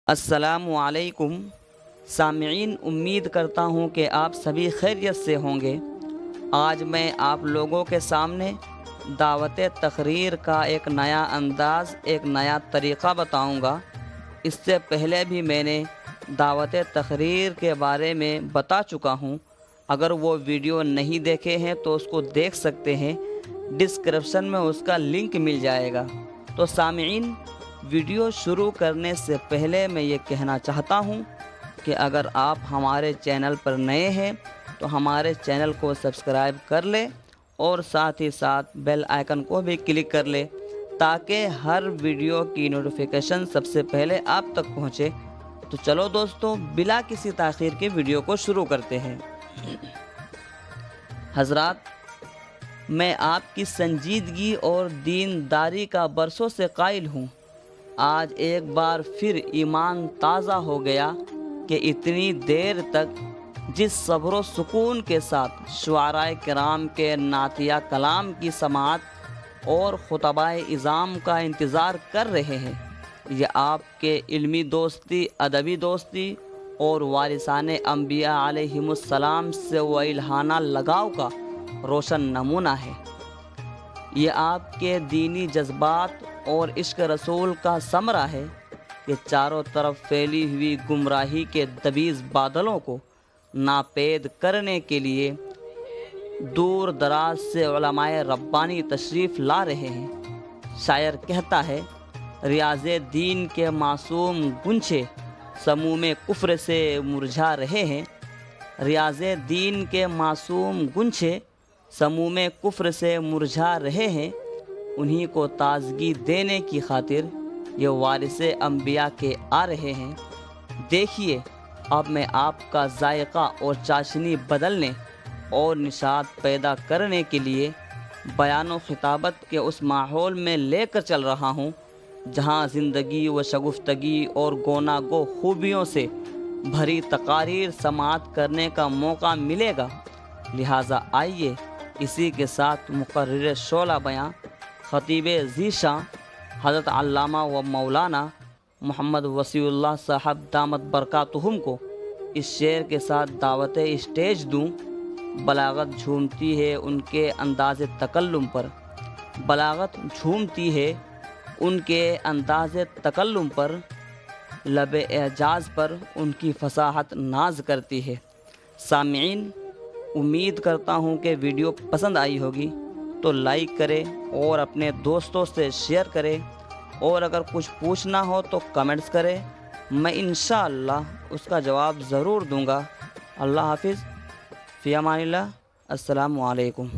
السلام علیکم سامعین، امید کرتا ہوں کہ آپ سبھی خیریت سے ہوں گے۔ آج میں آپ لوگوں کے سامنے دعوت تقریر کا ایک نیا انداز، ایک نیا طریقہ بتاؤں گا۔ اس سے پہلے بھی میں نے دعوت تقریر کے بارے میں بتا چکا ہوں۔ اگر وہ ویڈیو نہیں دیکھے ہیں تو اس کو دیکھ سکتے ہیں، ڈسکرپشن میں اس کا لنک مل جائے گا۔ تو سامعین، ویڈیو شروع کرنے سے پہلے میں یہ کہنا چاہتا ہوں کہ اگر آپ ہمارے چینل پر نئے ہیں تو ہمارے چینل کو سبسکرائب کر لیں اور ساتھ ہی ساتھ بیل آئیکن کو بھی کلک کر لیں تاکہ ہر ویڈیو کی نوٹیفیکیشن سب سے پہلے آپ تک پہنچے۔ تو چلو دوستو، بلا کسی تاخیر کے ویڈیو کو شروع کرتے ہیں۔ حضرات، میں آپ کی سنجیدگی اور دینداری کا برسوں سے قائل ہوں۔ آج ایک بار پھر ایمان تازہ ہو گیا کہ اتنی دیر تک جس صبر و سکون کے ساتھ شعراء کرام کے نعتیہ کلام کی سماعت اور خطباء اعظام کا انتظار کر رہے ہیں، یہ آپ کے علمی دوستی، ادبی دوستی اور وارثان انبیاء علیہم السلام سے وإلہانہ لگاؤ کا روشن نمونہ ہے۔ یہ آپ کے دینی جذبات اور عشق رسول کا ثمرہ ہے کہ چاروں طرف پھیلی ہوئی گمراہی کے دبیز بادلوں کو ناپید کرنے کے لیے دور دراز سے علماء ربانی تشریف لا رہے ہیں۔ شاعر کہتا ہے، ریاض دین کے معصوم گنچھے سموم کفر سے مرجھا رہے ہیں۔ ریاض دین کے معصوم گنچھے سموم کفر سے مرجھا رہے ہیں، انہی کو تازگی دینے کی خاطر یہ وارث انبیاء کے آ رہے ہیں۔ دیکھیے، اب میں آپ کا ذائقہ اور چاشنی بدلنے اور نشاط پیدا کرنے کے لیے بیان و خطابت کے اس ماحول میں لے کر چل رہا ہوں جہاں زندگی و شگفتگی اور گوناگو خوبیوں سے بھری تقاریر سماعت کرنے کا موقع ملے گا۔ لہٰذا آئیے اسی کے ساتھ مقرر شعلہ بیاں خطیب ذیشاں حضرت علامہ و مولانا محمد وصی اللہ صاحب دامت برکاتہم کو اس شعر کے ساتھ دعوت اسٹیج دوں۔ بلاغت جھومتی ہے ان کے انداز تکلم پر، بلاغت جھومتی ہے ان کے انداز تکلم پر، لب اعجاز پر ان کی فصاحت ناز کرتی ہے۔ سامعین، امید کرتا ہوں کہ ویڈیو پسند آئی ہوگی تو لائک کریں اور اپنے دوستوں سے شیئر کریں، اور اگر کچھ پوچھنا ہو تو کمنٹس کریں، میں انشاءاللہ اس کا جواب ضرور دوں گا۔ اللہ حافظ، فی امان اللہ، السلام علیکم۔